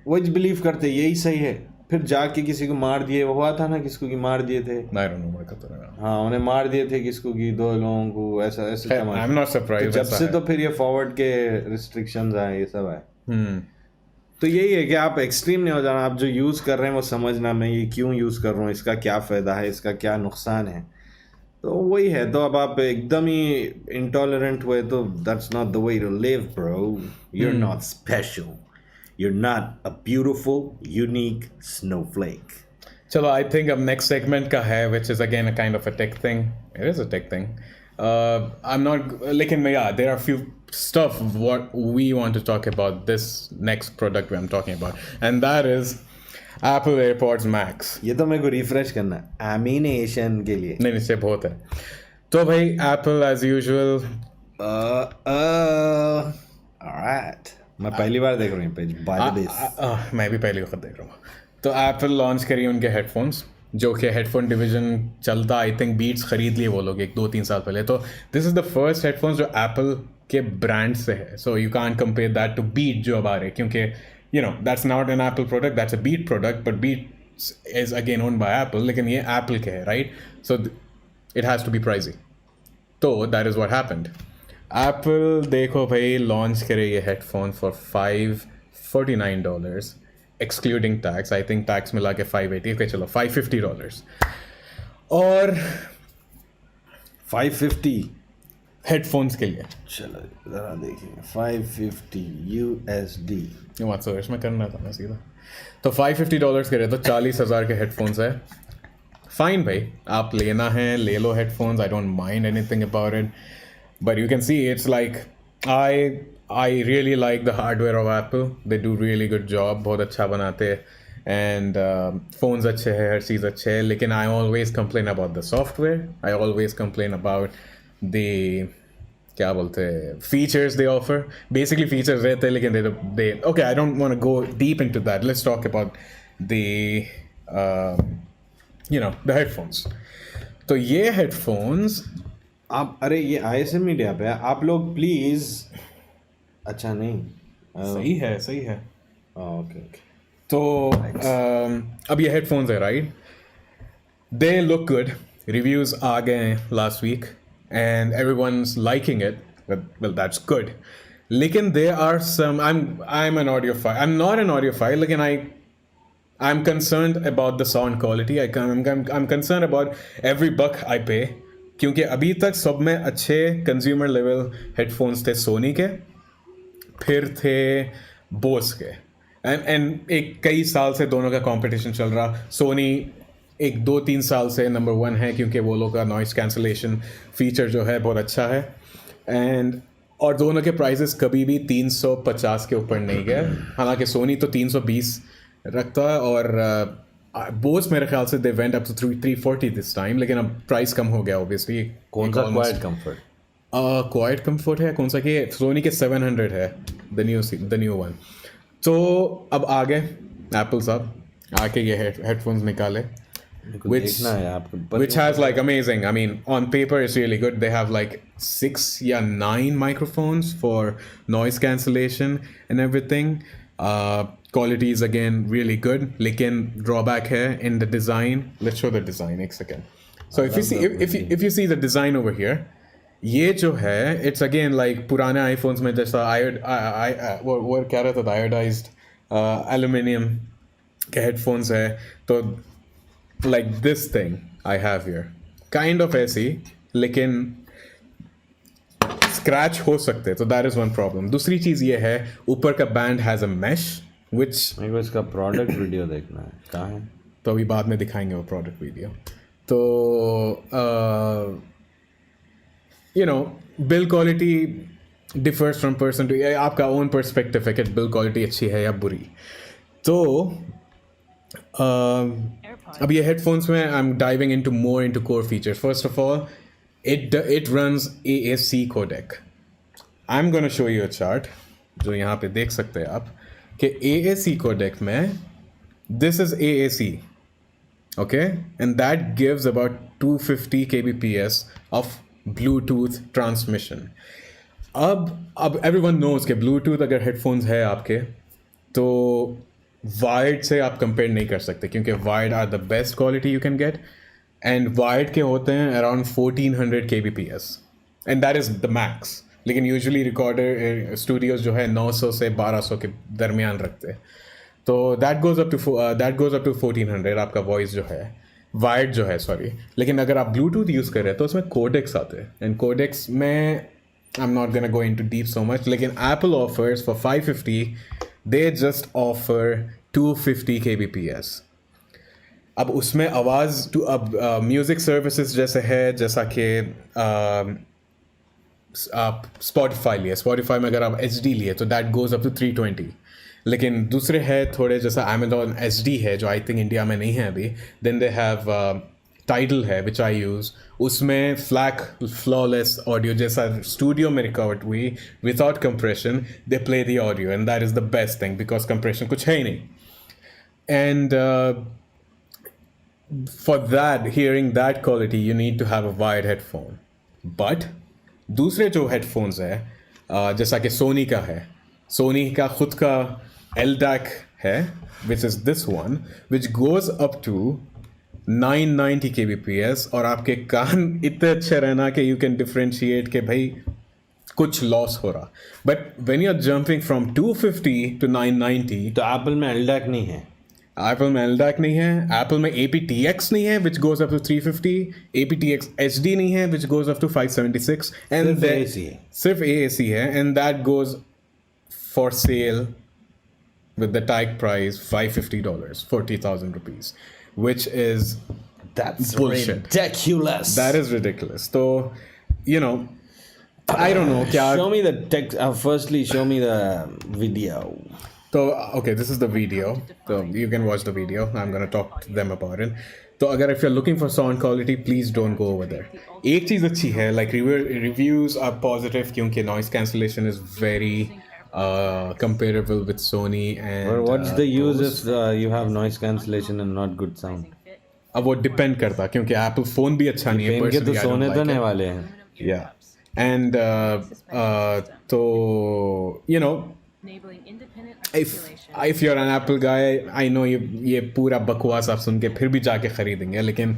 S1: वही बिलीव करते यही सही है, फिर जाके किसी को मार दिए, वो हुआ था ना किसको की मार दिए थे।
S2: I don't know, मैं कहता हूँ।
S1: हाँ, उन्हें मार दिए थे किसको की, 2 लोगों को, ऐसा ऐसे तमाशा।
S2: I'm not surprised,
S1: तो जब
S2: ऐसा
S1: से
S2: है।
S1: तो फिर ये फॉरवर्ड के रिस्ट्रिक्शंस आए, ये सब आए।
S2: हम्म।
S1: तो यही है कि आप एक्सट्रीम नहीं हो जाना, आप जो यूज़ कर रहे हैं वो समझना, मैं ये क्यों यूज़ कर रहा हूँ, इसका क्या फ़ायदा है, इसका क्या नुकसान है। तो वही है। तो अब आप एकदम ही इंटॉलरेंट हुए तो that's not the way to live bro. you're not special, you're not a beautiful unique snowflake।
S2: चलो, आई थिंक अब नेक्स्ट सेगमेंट का है, which is again a kind of a tech thing. It is a tech thing. I am not, लेकिन yeah there are few stuff what we want to talk about this next product I'm talking about, and that is Apple AirPods Max।
S1: ये तो मेरे को refresh करना है ammunition के लिए।
S2: नहीं, इससे बहुत है। तो भाई Apple as usual,
S1: alright, मैं पहली बार देख रहा हूँ पेज बाय द दिस।
S2: मैं भी पहली वक्त देख रहा हूँ। तो एप्पल लॉन्च करी उनके हेडफोन्स, जो कि हेडफोन डिवीजन चलता, आई थिंक बीट्स खरीद लिए वो लोग 1-2-3 साल पहले। तो this is the first headphones जो एप्पल के ब्रांड से है। So you can't compare that to Beat जो अब आ रहे, क्योंकि you know that's not an Apple product, that's a Beat product, but Beat is again owned by Apple, लेकिन ये एप्पल के है right. So it has to be pricey. तो that is what happened. Apple देखो भाई launch करे ये headphone for $549 excluding tax. I think tax मिला के 580, ओके चलो $550। और
S1: 550
S2: हेडफोन्स के लिए
S1: चलो ज़रा देखेंगे। 550 USD
S2: मत सोच, मैं करना था मैं सीधा। तो $550 के रहे तो 40,000 के हेडफोन्स है। फाइन भाई, आप लेना है ले लो headphones, I don't mind anything about it, but you can see it's like I really like the hardware of Apple. They do really good job, बहुत अच्छा बनाते हैं, and phones अच्छे हैं, हर चीज़ अच्छे है, लेकिन I always complain about the software. I always complain about the क्या बोलते हैं features they offer. Basically features रहते हैं, लेकिन they okay, I don't want to go deep into that. Let's talk about the the headphones. तो ये headphones
S1: आप, अरे ये ISM मीडिया पे है, आप लोग प्लीज़। अच्छा नहीं,
S2: सही है।
S1: Okay okay.
S2: तो अब ये हेडफोन्स है right, they look good, reviews आ गए हैं last week and everyone's liking it, well that's good. लेकिन they are some, I am an audiophile, I am not an audiophile, लेकिन I'm concerned about the sound quality. I'm concerned about every buck I pay, क्योंकि अभी तक सब में अच्छे consumer level headphones थे सोनी के, फिर थे बोस के, एंड एक कई साल से दोनों का कंपटीशन चल रहा। सोनी 1-2-3 साल से नंबर 1 है, क्योंकि वो लोग का नॉइस कैंसलेशन फीचर जो है बहुत अच्छा है, एंड और दोनों के प्राइसेस कभी भी 350 के ऊपर नहीं गए। हालांकि सोनी तो 320 रखता है, और बोस मेरे ख्याल से they went up to 340 this time, लेकिन अब प्राइस कम हो गया ऑब्वियसली।
S1: कौन सा क्वाइट कंफर्ट?
S2: क्वाइट कंफर्ट है, कौन सा कि सोनी के 700 है, द न्यू वन। तो अब आगे एप्पल साहब आके ये हेडफोन्स निकाले, which has like amazing, I mean on paper it's really good. They have like 6 या 9 microphones for noise cancellation and everything. Quality is again really good, लेकिन drawback है in the design. Let's show the design एक second. So if you see the design over here, ये जो है it's again like पुराने iPhones में जैसा वो क्या रहता था, iodized aluminium के headphones है। तो like this thing I have here, kind of ऐसी, लेकिन स्क्रैच हो सकते, तो दैट इज वन प्रॉब्लम। दूसरी चीज़ ये है, ऊपर का बैंड हैज़ अ मैश विच,
S1: मेरे को इसका प्रोडक्ट वीडियो देखना है, कहाँ है?
S2: तो अभी बाद में दिखाएंगे वो प्रोडक्ट वीडियो। तो you know build quality differs from person to, आपका ओन पर्सपेक्टिव है कि बिल्ड क्वालिटी अच्छी है या बुरी। तो अब ये हेडफोन्स में I M diving into more into core features. First of all, it runs AAC codec. I'm gonna show you a chart जो यहाँ पे देख सकते हैं आप। कि AAC codec में this is AAC, okay, and that gives about 250 kbps of Bluetooth transmission. अब everyone knows कि Bluetooth अगर headphones है आपके तो वायर्ड से आप कंपेयर नहीं कर सकते क्योंकि wired are the best quality you can get and wired के होते हैं around 1400 kbps and that is the max. लेकिन यूजुअली रिकॉर्डर स्टूडियोज़ जो है 900 से 1200 के दरमियान रखते हैं. तो दैट गोज़ अप टू 1400 आपका वॉइस जो है वायर्ड जो है सॉरी. लेकिन अगर आप ब्लूटूथ यूज़ कर रहे हैं तो उसमें कोडेक्स आते हैं एंड कोडेक्स में I am not gonna go into deep so much. लेकिन Apple offers for 550 they just offer 250 kbps. अब उसमें आवाज़ टू अब म्यूज़िक सर्विसेज जैसे है जैसा कि आप स्पॉटिफाई लिए. स्पॉटिफाई में अगर आप HD लिए तो दैट गोज़ अप टू 320. लेकिन दूसरे है थोड़े जैसा Amazon SD है जो आई थिंक इंडिया में नहीं है अभी. देन दे हैव टाइडल है विच आई यूज़. उसमें फ्लॉलेस ऑडियो जैसा स्टूडियो में रिकॉर्ड हुई without compression they play the audio and that is the best thing because compression कुछ है ही नहीं. And for that hearing that quality you need to have a wired headphone. But दूसरे जो headphones है जैसा कि सोनी का है, सोनी का खुद का LDAC है which is this one which goes up to 990 kbps और आपके कान इतने अच्छे रहना कि यू कैन डिफ्रेंशिएट कि भाई कुछ लॉस हो रहा. But when you are jumping from 250 to 990
S1: तो एप्पल में LDAC नहीं है.
S2: एप्पल में LDAC नहीं है. एप्पल में aptX नहीं है which goes up to 350. aptX HD नहीं है which goes up to 576 and सिर्फ AAC है and that goes for sale with the tag price $550, 40,000 rupees, which is
S1: That's
S2: bullshit.
S1: ridiculous.
S2: That is ridiculous. So, you know, I don't know.
S1: Show me the text. Firstly, show me the video.
S2: So, okay, this is the video. So you can watch the video. I'm gonna talk to them about it. So, अगर if you're looking for sound quality, please don't go over there. एक चीज़ अच्छी है, like reviews are positive क्योंकि noise cancellation is very comparable with Sony and.
S1: Or what's the use if you have noise cancellation and not good sound?
S2: अब वो depend करता क्योंकि Apple phone भी अच्छा नहीं है.
S1: इनके तो
S2: Personally, I don't
S1: सोने तो
S2: like
S1: नहीं
S2: it.
S1: वाले हैं.
S2: Yeah. And so you know, if you're an Apple guy, I know ये पूरा बकवास आप सुन के फिर भी जाके खरीदेंगे. लेकिन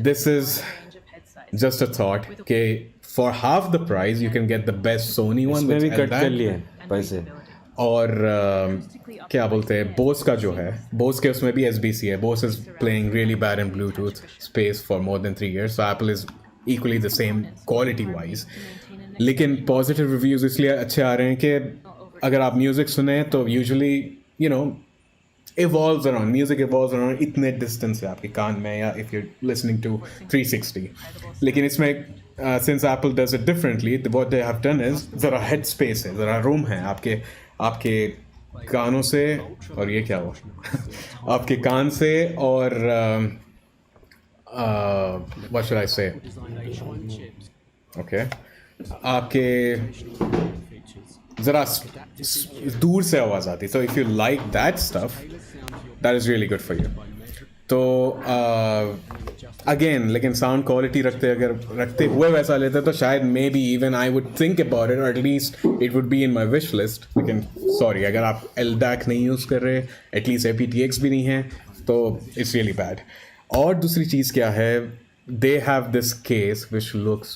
S2: this is just a thought कि for half the price you can get the best Sony one
S1: इसमें
S2: with
S1: भी कट कर
S2: LDAC.
S1: लिए पैसे.
S2: और क्या बोलते हैं Bose का जो है Bose के उसमें भी SBC है. Bose is playing really bad in Bluetooth space for more than 3 years. So Apple is equally the same quality wise. लेकिन positive reviews इसलिए अच्छे आ रहे हैं कि अगर आप म्यूज़िक सुने तो usually you know music evolves around इतने distance से आपके कान में या if you're listening to 360. लेकिन इसमें since Apple does it differently, what they have done is ज़रा head space है, ज़रा room है आपके कानों से और ये क्या हो आपके कान से और what should I say? Okay, आपके ज़रा दूर से आवाज़ आती. So if you like that stuff, that is really good for you. तो अगेन लेकिन साउंड क्वालिटी रखते हुए वैसा लेते तो शायद maybe even I would think about it, और at least it would be in my wish list. लेकिन सॉरी, अगर आप LDAC नहीं यूज़ कर रहे, एटलीस्ट aptX भी नहीं है, तो इट्स रियली बैड. और दूसरी चीज़ क्या है, they have this case which looks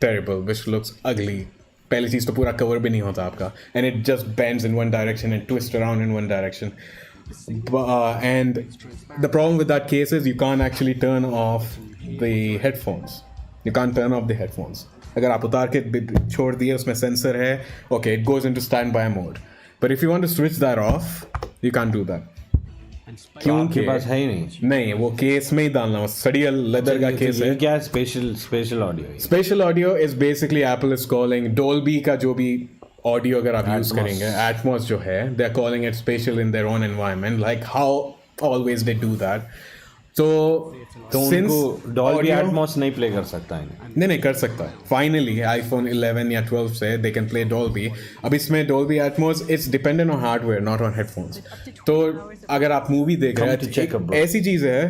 S2: terrible, which looks अगली. पहली चीज़ तो पूरा कवर भी नहीं होता आपका, and it just bends in one direction and twist around in one direction. And the problem with that case is you can't actually turn off the headphones. You can't turn off the headphones. अगर आप उतार के छोड़ दिए, उसमें sensor है, okay, it goes into standby mode. But if you want to switch that off, you can't do that.
S1: क्योंकि पास है ही
S2: नहीं, वो केस में ही डालना, सड़ियल लेदर का केस है.
S1: क्या special audio?
S2: Special audio is basically Apple is calling Dolby का जो भी ऑडियो अगर आप यूज करेंगे, Atmos जो है, they are calling it spatial in their own environment, like how always they do that. तो
S1: तो
S2: since
S1: उनको डॉल्बी
S2: audio-
S1: एटमॉस नहीं प्ले कर सकता है।
S2: नहीं कर सकता है फाइनली आईफोन 11 या 12 से दे कैन प्ले डॉल्बी। अब इसमें Dolby Atmos it's dependent on hardware not on headphones. तो अगर आप मूवी देख रहे
S1: Come to check
S2: हैं
S1: up, bro.
S2: ऐसी चीज़ है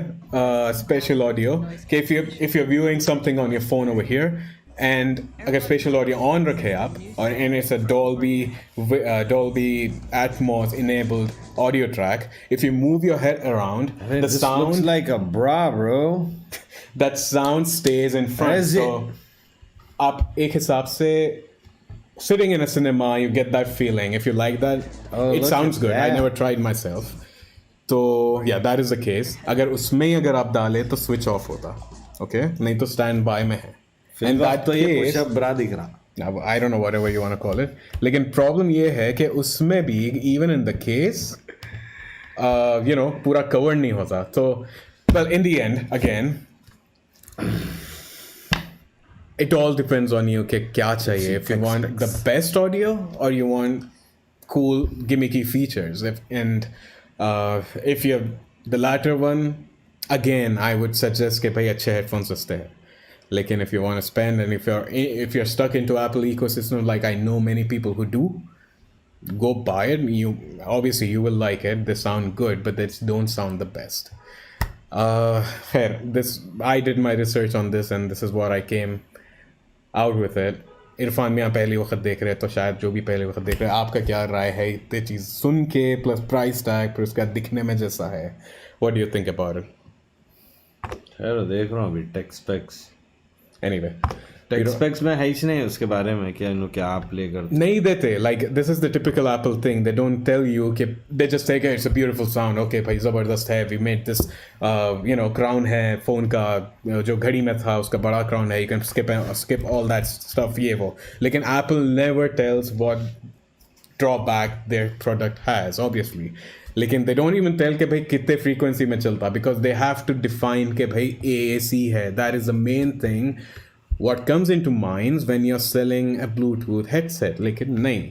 S2: स्पेशल ऑडियो कि if you viewing something on your phone over here and अगर स्पेशल ऑडियो ऑन रखे आप और and it's a Dolby Atmos enabled audio track, if you move your head around the
S1: This looks
S2: sound
S1: like a bra, bro.
S2: that sound stays in front.
S1: Is
S2: So
S1: it?
S2: आप एक हिसाब से sitting in a cinema you get that feeling. If you like that,
S1: Oh,
S2: it
S1: look
S2: sounds
S1: at
S2: good. I
S1: that.
S2: never tried myself. तो yeah, that is the case. अगर उसमें ही अगर आप डालें तो switch off होता, okay? नहीं तो stand by में है. And that
S1: तो ये
S2: case,
S1: पुशअप ब्रा दिख रहा।
S2: now, I don't know whatever you want to call it. लेकिन problem ये है कि उसमें भी even in the case, पूरा cover नहीं होता. तो well, in the end, again, it all depends on you कि क्या चाहिए. If you want the best audio or you want cool gimmicky features. If you have the latter one, again, I would suggest कि भाई अच्छे headphones सस्ते हैं. लेकिन if you want to spend and if you're stuck into Apple ecosystem like I know many people who do, go buy it. Obviously you will like it. They sound good, but they don't sound the best. I did my research on this and this is what I came out with it. Irfan में आप पहली वक्त देख रहे हैं तो शायद जो भी पहली वक्त देख रहे हैं आपका क्या राय है इतनी चीज़ सुन के प्लस प्राइस टैग फिर उसका दिखने में जैसा है. What do you think about it?
S1: खैर देख रहा हूँ अभी tech specs.
S2: Anyway
S1: tech specs में है ही नहीं उसके बारे में कि इन्हों क्या आप प्ले करते
S2: नहीं देते. Like this is the typical Apple thing. They don't tell you कि they just take it's a beautiful sound. Okay भाई ज़बरदस्त है. वी मेड दिस क्राउन है फ़ोन का जो घड़ी में था उसका बड़ा क्राउन है. You can skip all that stuff ये वो. लेकिन Apple never tells what drawback their product has obviously. लेकिन दे डोंट इवन टेल कि भाई कितने फ्रीक्वेंसी में चलता because they have to define कि भाई AAC है. That is the main thing what comes into minds when you're selling a Bluetooth headset. लेकिन नहीं,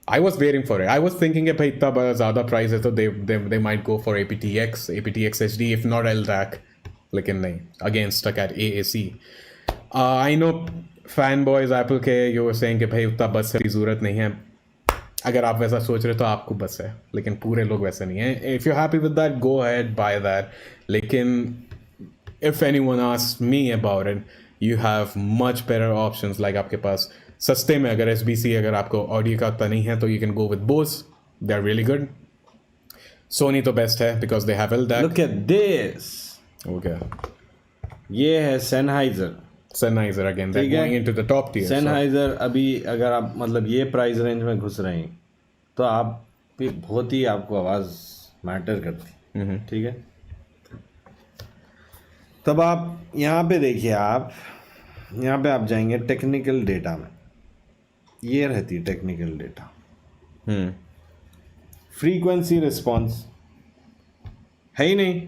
S2: I was waiting for it. I was thinking कि भाई इतना बड़ा ज़्यादा प्राइस है तो they might go for aptX HD if not LDAC. लेकिन नहीं, again stuck at AAC. I know fanboys Apple के you were saying कि भाई उतना बस की ज़रूरत नहीं है. अगर आप वैसा सोच रहे हो तो आपको बस है, लेकिन पूरे लोग वैसे नहीं हैं. If you're happy with that, go ahead, buy that. लेकिन if anyone asks me about it, you have much better options. Like आपके पास सस्ते में अगर SBC अगर आपको ऑडियो का उतना नहीं है तो you can go with Bose. They're really good. Sony तो बेस्ट है because they have LDAC.
S1: Look at this.
S2: Okay.
S1: ये है Sennheiser.
S2: Sennheiser again. They're
S1: ठीक है.
S2: going into the top tier.
S1: Sennheiser अभी अगर आप मतलब ये प्राइस रेंज में घुस रहे हैं तो आप भी बहुत ही आपको आवाज़ मैटर करती. ठीक है. तब आप यहाँ पे देखिए, आप यहाँ पे आप जाएंगे टेक्निकल डेटा में. ये रहती है टेक्निकल डेटा. फ्रीक्वेंसी रिस्पॉन्स है ही नहीं.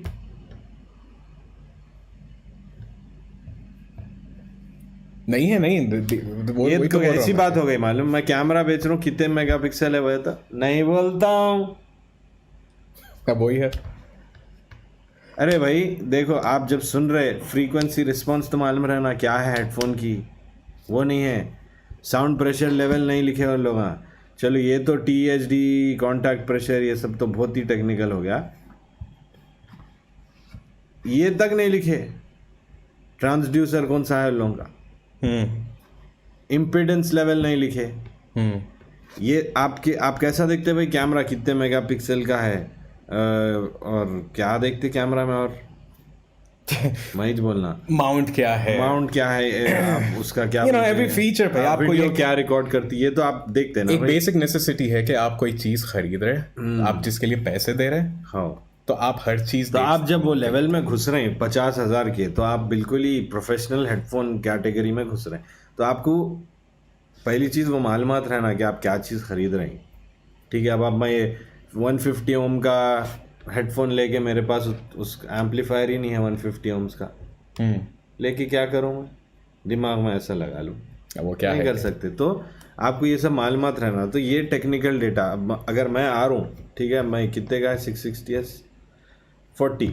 S2: नहीं है नहीं
S1: ये तो
S2: बोल रहा
S1: ऐसी
S2: हूँ
S1: बात हो गई मालूम. मैं कैमरा बेच रहा हूँ, कितने मेगापिक्सल है वो तो नहीं बोलता हूँ.
S2: मैं. अब वही है.
S1: अरे भाई देखो, आप जब सुन रहे फ्रीक्वेंसी रिस्पॉन्स तो मालूम रहना क्या है हेडफोन की, वो नहीं है. साउंड प्रेशर लेवल नहीं लिखे उन लोग. चलो ये तो THD कॉन्टैक्ट प्रेशर ये सब तो बहुत ही टेक्निकल हो गया. ये तक नहीं लिखे ट्रांसड्यूसर कौन सा है उन लोगों का. इम्पीडेंस लेवल नहीं लिखे. ये आप कैसा देखते हैं भाई कैमरा कितने मेगापिक्सल का है और क्या देखते कैमरा में. और महीज बोलना
S2: माउंट क्या है,
S1: आप उसका क्या
S2: एवरी फीचर पे आपको ये
S1: क्या रिकॉर्ड करती है तो आप देखते हैं ना.
S2: एक बेसिक नेसेसिटी है कि आप कोई चीज खरीद रहे हैं, आप जिसके लिए पैसे दे रहे हैं.
S1: हाँ,
S2: तो आप हर चीज
S1: तो आप जब वो लेवल में घुस रहे हैं 50,000 के, तो आप बिल्कुल ही प्रोफेशनल हेडफोन कैटेगरी में घुस रहे हैं. तो आपको पहली चीज़ वो मालूमात रहना कि आप क्या चीज़ खरीद रहे हैं. ठीक है. अब आप मैं 150 ओम का हेडफोन लेके मेरे पास उस एम्पलीफायर ही नहीं है 150 ओम्स का, लेके क्या करूँ मैं, दिमाग में ऐसा लगा लूँ,
S2: वो क्या
S1: नहीं
S2: है
S1: कर सकते. तो आपको ये सब मालूमात रहना. तो ये टेक्निकल डेटा. अगर मैं आ रहा हूँ, ठीक है, मैं कितने का है 660S 40,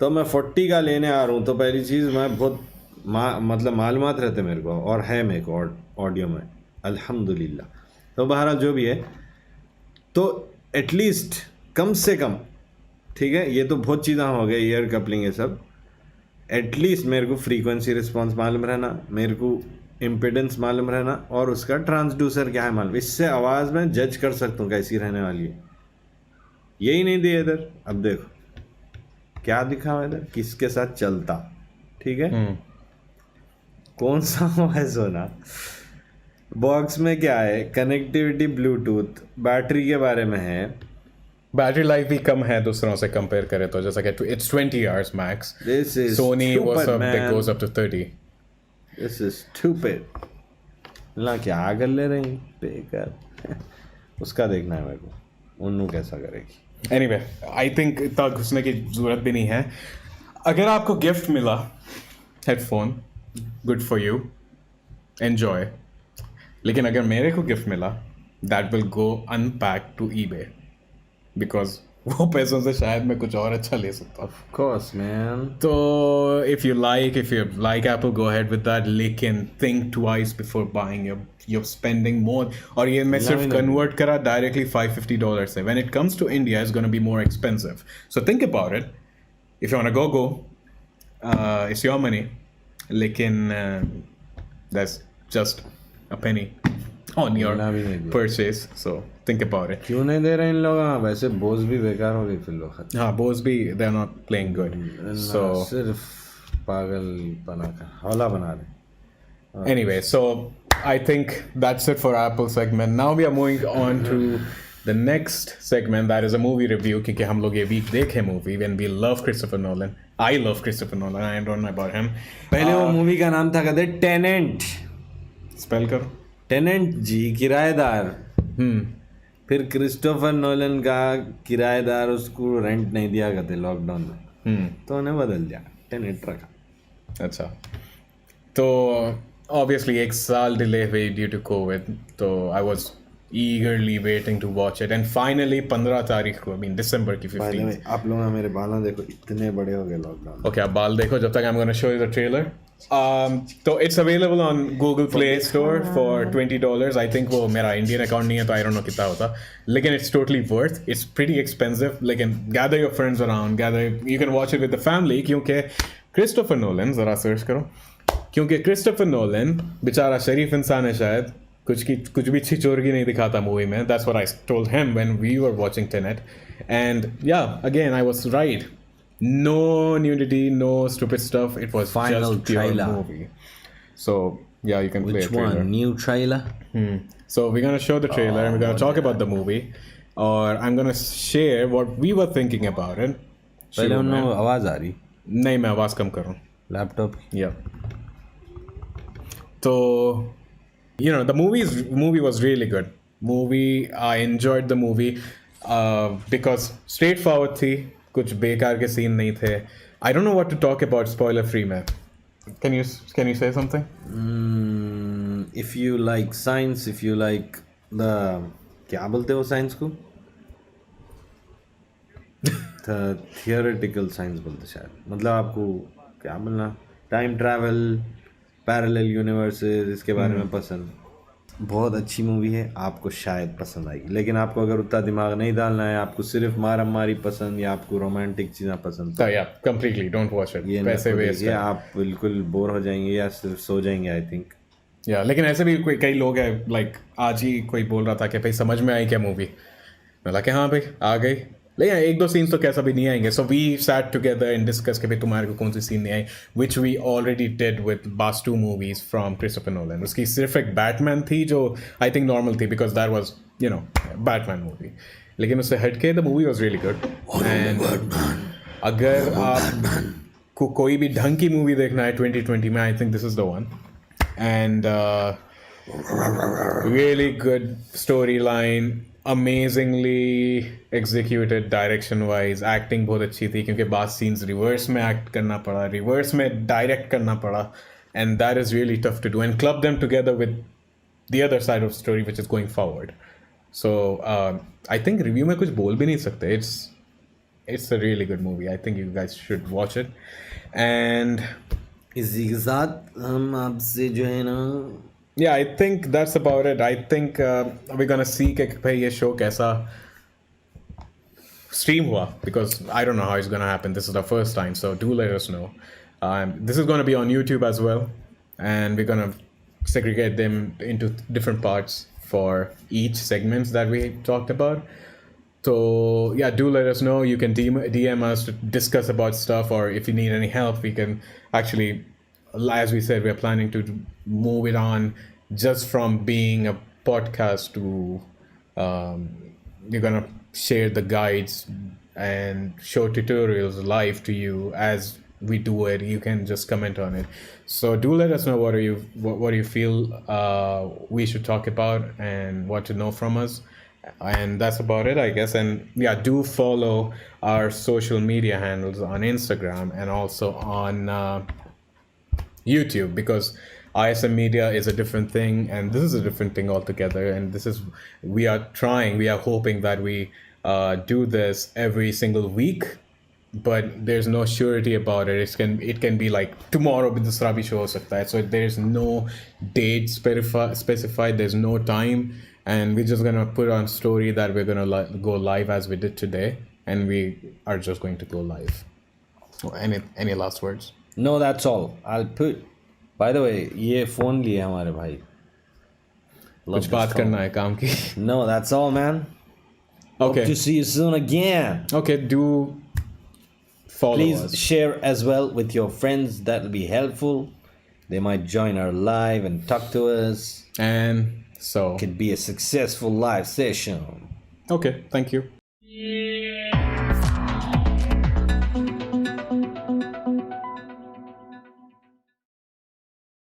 S1: तो मैं 40 का लेने आ रहा हूँ, तो पहली चीज़ मैं बहुत मतलब मालूमात रहते मेरे को, और है मेरे को ऑडियो में अल्हम्दुलिल्लाह। तो बहरहाल जो भी है, तो एटलीस्ट कम से कम, ठीक है, ये तो बहुत चीज़ें हो गई, ईयर कपलिंग ये सब, एटलीस्ट मेरे को फ्रीक्वेंसी रिस्पॉन्स मालूम रहना, मेरे को इम्पिडेंस मालूम रहना, और उसका ट्रांसड्यूसर क्या है मालूम। इससे आवाज़ में जज कर सकता हूँ कैसी रहने वाली है। यही नहीं दिया इधर। अब देखो क्या दिखा हुआ इधर, किसके साथ चलता, ठीक है, कौन सा वॉइस होना, बॉक्स में क्या है, कनेक्टिविटी ब्लूटूथ, बैटरी के बारे में है,
S2: बैटरी लाइफ भी कम है दूसरों से कंपेयर करें तो, जैसा कि it's 20 hours max.
S1: This is
S2: Sony
S1: stupid, man.
S2: Goes up to 30।
S1: This is stupid. ला क्या कर ले रही बेकार उसका देखना है मेरे को, उन्नू कैसा करेगी।
S2: एनीवे, आई थिंक इतना घुसने की जरूरत भी नहीं है। अगर आपको गिफ्ट मिला headphone, good for you, enjoy. लेकिन अगर मेरे को गिफ्ट मिला, that will go unpack to eBay, because वो पैसों से शायद मैं कुछ और अच्छा ले सकता हूँ।
S1: Of course man.
S2: तो if you like Apple, go ahead with that, लेकिन think twice before buying. You're spending more, और ये मैं सिर्फ convert करा directly $550 से। When it comes to India, it's going to be more expensive. So think about it. If you want to go, it's your money. लेकिन that's just a penny on your purchase. So think about it.
S1: क्यों नहीं दे रहे इन लोग? हाँ, वैसे बोझ भी बेकार हो गई फिर लोग।
S2: हाँ, बोझ भी they're not playing good. So
S1: सिर्फ पागल बना कर हौला बना रहे।
S2: anyway, so I think that's it for Apple segment. Now we are moving on to the next segment, that is a movie review, क्योंकि हम लोग ये week देखे movie when we love Christopher Nolan. I love Christopher Nolan. I don't know about him.
S1: पहले वो movie का नाम था कहते टेनेंट।
S2: Spell करो।
S1: टेनेंट जी, किराएदार। फिर क्रिस्टोफर नोलन का किराएदार उसको रेंट नहीं दिया करते लॉकडाउन में, तो उन्हें बदल दिया, टेनेंट रखा।
S2: अच्छा, तो ऑब्वियसली 1 साल डिले हुई ड्यू टू कोविड, तो I was eagerly waiting to watch it, and finally 15 तारीख को, दिसंबर की 15th।
S1: आप लोग मेरे बाल देखो, इतने बड़े हो गए लॉकडाउन।
S2: ओके, आप बाल देखो जब तक। I am gonna show you the trailer. तो it's available on Google Play Store for $20। I think वो मेरा इंडियन अकाउंट नहीं है तो आई डोंट नो कितना होता, लेकिन it's totally worth. It's pretty expensive, लेकिन gather your friends around, gather, you can watch it with the family, क्योंकि क्रिस्टोफर नोलन, ज़रा सर्च करो, क्योंकि क्रिस्टोफर नोलन बेचारा शरीफ इंसान है, शायद कुछ भी छिचोरगी नहीं दिखाता मूवी में। That's what I told him when we were watching Tenet, and yeah, again I was right. No nudity, no stupid stuff. It was
S1: Final
S2: just pure
S1: trailer.
S2: movie. So yeah, you can play
S1: Which
S2: a trailer.
S1: one? New trailer?
S2: So we're gonna show the trailer and we're gonna talk about the movie, or I'm gonna share what we were thinking about it.
S1: पहले उन्होंने आवाज आ रही?
S2: नहीं, मैं आवाज कम कर रहा हूँ।
S1: Laptop?
S2: Yeah. So, you know, the movie was really good. I enjoyed the movie because straightforward थी, कुछ बेकार के सीन नहीं थे। I don't know what to talk about spoiler free में। Can you say something?
S1: If you like science, if you like the क्या बोलते हो साइंस को? थियोरेटिकल साइंस बोलते शायद, मतलब आपको क्या बोलना, टाइम ट्रैवल, पैरेलल यूनिवर्सेस, इसके बारे में पसंद, बहुत अच्छी मूवी है, आपको शायद पसंद आएगी। लेकिन आपको अगर उतना दिमाग नहीं डालना है, आपको सिर्फ मारामारी पसंद या आपको रोमांटिक चीज़ें पसंद,
S2: So yeah, completely don't watch it.
S1: ये
S2: पैसे वेस्ट है।
S1: आप बिल्कुल बोर हो जाएंगे या सिर्फ सो जाएंगे, आई थिंक।
S2: या लेकिन ऐसे भी कई लोग हैं, लाइक आज ही कोई बोल रहा था कि भाई समझ में आई क्या मूवी, मैं लगा कि हाँ भाई आ गई, लेकिन 1-2 सीन्स तो कैसा भी नहीं आएंगे। So we sat together and discuss कि भाई तुम्हारे को कौन सी सीन नहीं आई, which we already did with last 2 movies from Christopher Nolan. उसकी सिर्फ एक बैटमैन थी जो आई थिंक नॉर्मल थी, because that was you know Batman movie, लेकिन उससे हट के the movie was really good. And अगर आपको कोई भी ढंग की मूवी देखना है 2020 में, I think this is the one. And really good storyline, amazingly executed direction wise, acting बहुत अच्छी थी, क्योंकि बाद scenes reverse में act करना पड़ा, reverse में direct करना पड़ा, and that is really tough to do, and club them together with the other side of story which is going forward. So I think review में कुछ बोल भी नहीं सकते, it's a really good movie. I think you guys should watch it. And
S1: इसी के साथ हम आपसे जो है ना
S2: yeah, I think that's about it. I think we're gonna see कि भाई ये show कैसा stream hua, because I don't know how it's gonna happen. This is the first time, so do let us know. This is gonna be on YouTube as well, and we're gonna segregate them into different parts for each segments that we talked about. So yeah, do let us know. You can DM us to discuss about stuff, or if you need any help, we can actually, as we said, we're planning to move it on just from being a podcast to we're gonna share the guides and show tutorials live to you as we do it. You can just comment on it. So do let us know what you feel we should talk about and what to know from us. And that's about it, I guess. And yeah, do follow our social media handles on Instagram and also on YouTube, because ISM Media is a different thing and this is a different thing altogether. And we are hoping that we do this every single week, but there's no surety about it. It can be like tomorrow with the Srabi show or something. So there's no date specified. There's no time, and we're just gonna put on story that we're gonna go live as we did today, and we are just going to go live. Any last words?
S1: No, that's all. I'll put. By the way, ये phone लिए हमारे भाई.
S2: कुछ बात करना है काम की.
S1: No, that's all, man.
S2: Okay.
S1: Hope to see you soon again.
S2: Okay, do follow
S1: Please
S2: us.
S1: share as well with your friends. That'll be helpful. They might join our live and talk to us.
S2: And so
S1: Could be a successful live session.
S2: okay, thank you.